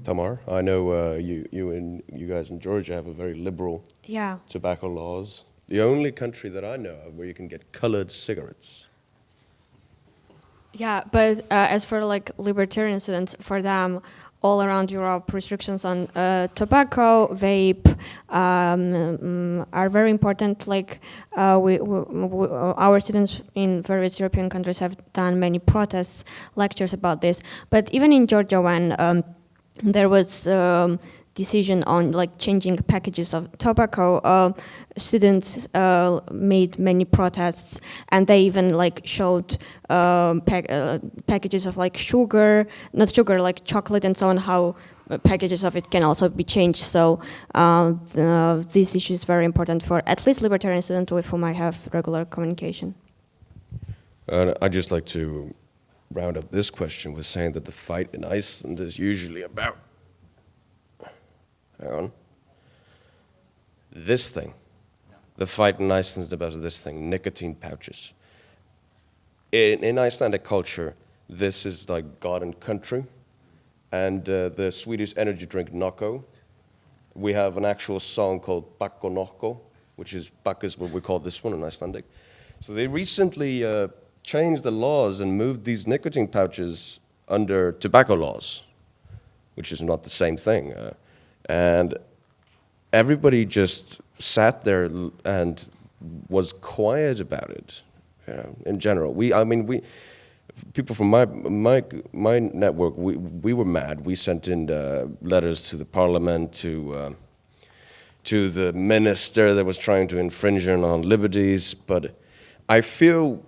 Tamar, I know you guys in Georgia have a very liberal Yeah. tobacco laws. The only country that I know of where you can get colored cigarettes. Yeah, but as for like libertarian students, for them, all around Europe, restrictions on tobacco, vape are very important. Like our students in various European countries have done many protests, lectures about this. But even in Georgia, when there was decision on like changing packages of tobacco, students made many protests, and they even like showed packages of like sugar, not sugar, like chocolate and so on, how packages of it can also be changed. So this issue is very important for at least libertarian students with whom I have regular communication. I'd just like to round up this question with saying that the fight in Iceland is usually about, hang on, this thing. The fight in Iceland is about this thing, nicotine pouches. In Icelandic culture, this is like God and country. And the Swedish energy drink Nocco, we have an actual song called Bakko Nocco, which is, Bakk is what we call this one in Icelandic. So they recently changed the laws and moved these nicotine pouches under tobacco laws, which is not the same thing. And everybody just sat there and was quiet about it. In general, people from my network, we were mad. We sent in letters to the parliament, to the minister that was trying to infringe on liberties. But I feel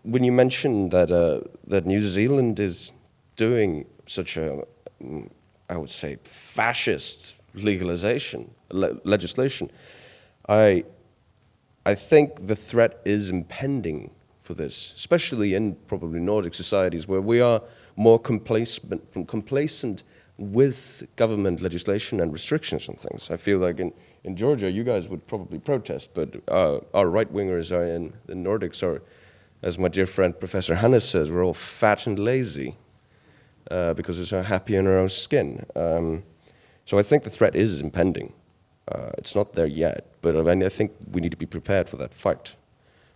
when you mention that New Zealand is doing such a, I would say, fascist legislation, I think the threat is impending for this, especially in probably Nordic societies where we are more complacent with government legislation and restrictions on things. I feel like in Georgia, you guys would probably protest, but our right-wingers are in the Nordics are, as my dear friend Professor Hannes says, we're all fat and lazy because we're so happy in our own skin. So I think the threat is impending. It's not there yet, but I think we need to be prepared for that fight.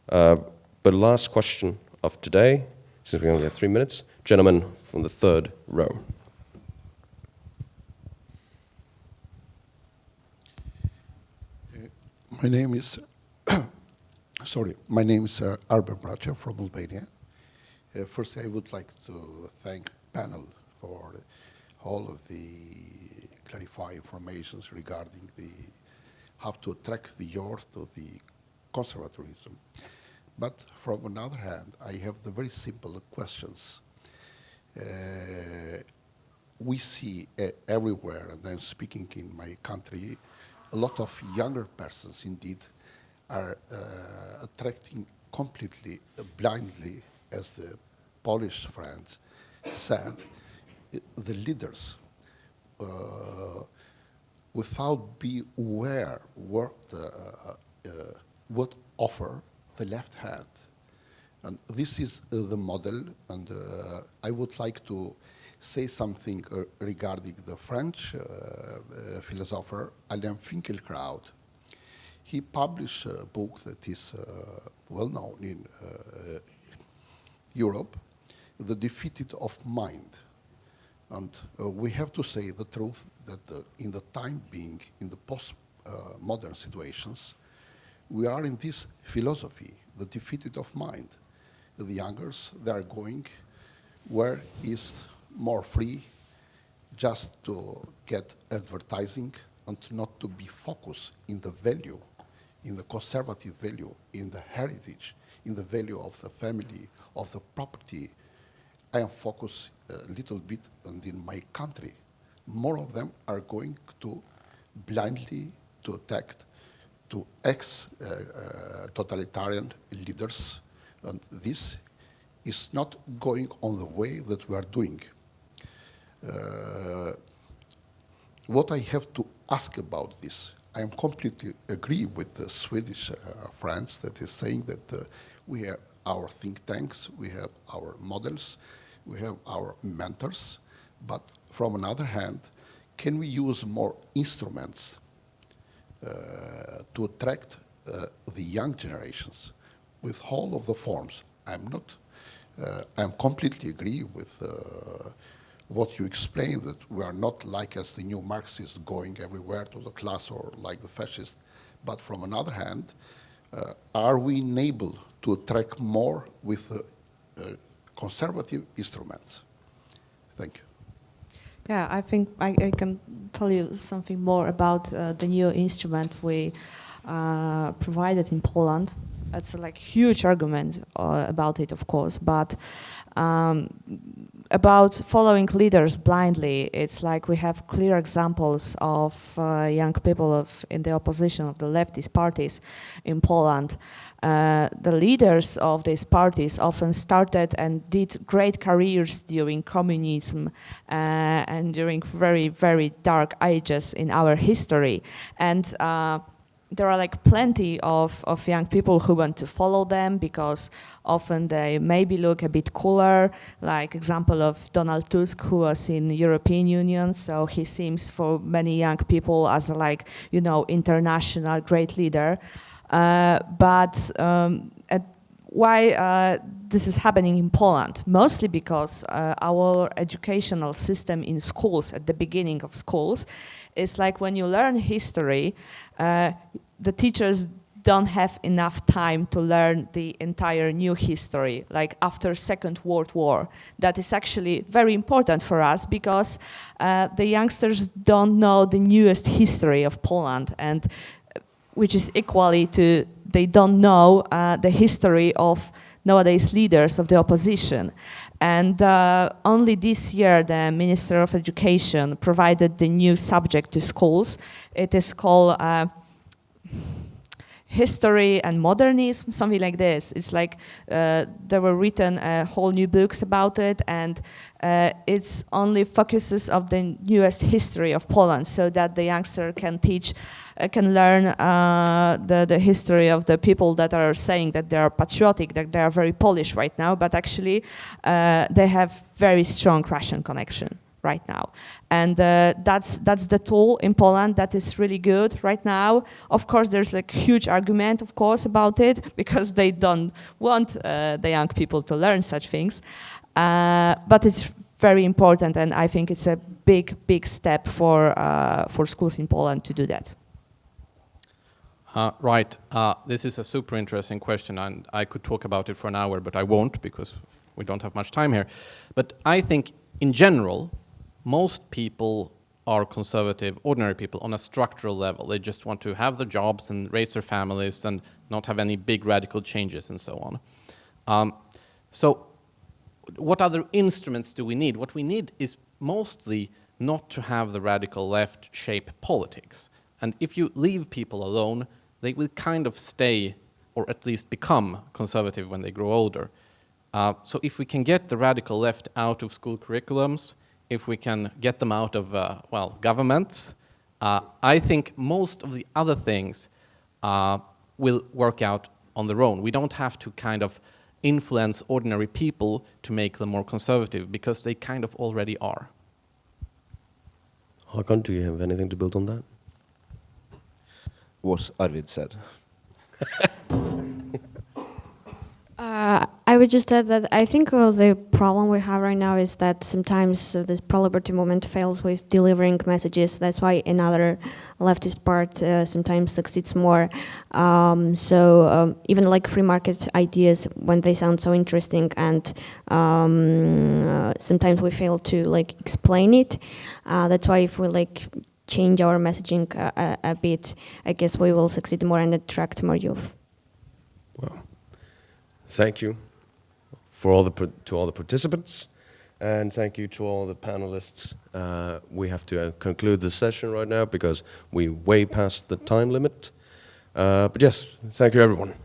But last question of today, since we only have 3 minutes, gentleman from the third row. My name is, Arvid from Albania. First, I would like to thank panel for all of the clarifying informations regarding how to attract the youth to the conservatism. But from another hand, I have the very simple questions. We see everywhere, and I'm speaking in my country, a lot of younger persons indeed are attracting completely blindly, as the Polish friends said, the leaders without being aware what offer the left hand. And this is the model, and I would like to say something regarding the French philosopher Alain Finkielkraut. He published a book that is well known in Europe, The Defeated of Mind. And we have to say the truth that in the time being, in the post-modern situations, we are in this philosophy, the defeated of mind. The youngers, they are going where is more free, just to get advertising and not to be focused in the value, in the conservative value, in the heritage, in the value of the family, of the property. I am focused a little bit and in my country. More of them are going to blindly to attack to ex-totalitarian leaders, and this is not going on the way that we are doing. What I have to ask about this, I am completely agree with the Swedish friends that is saying that We have our think tanks, we have our models, we have our mentors, but from another hand, can we use more instruments to attract the young generations with all of the forms? I'm completely agree with what you explained, that we are not like as the new Marxists going everywhere to the class or like the fascists, but from another hand, are we able to attract more with conservative instruments? Thank you. Yeah, I think I can tell you something more about the new instrument we provided in Poland. It's like huge argument about it, of course, but about following leaders blindly, it's like we have clear examples of young people in the opposition of the leftist parties in Poland. The leaders of these parties often started and did great careers during communism and during very, very dark ages in our history. And there are like plenty of young people who want to follow them because often they maybe look a bit cooler, like example of Donald Tusk, who was in the European Union. So he seems for many young people as a, like, you know, international great leader. Why this is happening in Poland? Mostly because our educational system in schools, at the beginning of schools, is like when you learn history, the teachers don't have enough time to learn the entire new history, like after Second World War. That is actually very important for us because the youngsters don't know the newest history of Poland, and which is equally to they don't know the history of nowadays leaders of the opposition. And only this year the Minister of Education provided the new subject to schools. It is called History and Modernism, something like this. It's like there were written whole new books about it, and it's only focuses of the newest history of Poland, so that the youngster can learn the history of the people that are saying that they are patriotic, that they are very Polish right now, but actually they have very strong Russian connection right now. And that's the tool in Poland that is really good right now. Of course, there's like huge argument, of course, about it, because they don't want the young people to learn such things. But it's very important, and I think it's a big step for schools in Poland to do that. Right. This is a super interesting question, and I could talk about it for an hour, but I won't because we don't have much time here. But I think, in general, most people are conservative, ordinary people, on a structural level. They just want to have their jobs and raise their families and not have any big radical changes and so on. So what other instruments do we need? What we need is mostly not to have the radical left shape politics. And if you leave people alone, they will kind of stay, or at least become, conservative when they grow older. So if we can get the radical left out of school curriculums, if we can get them out of, governments, I think most of the other things will work out on their own. We don't have to kind of influence ordinary people to make them more conservative, because they kind of already are. Haakon, do you have anything to build on that? What Arvid said. I would just add that I think the problem we have right now is that sometimes this pro-liberty movement fails with delivering messages. That's why another leftist part sometimes succeeds more. Even like free market ideas, when they sound so interesting, and sometimes we fail to like explain it. That's why if we like change our messaging a bit, I guess we will succeed more and attract more youth. Well, thank you to all the participants, and thank you to all the panelists. We have to conclude the session right now because we way past the time limit. But yes, thank you everyone.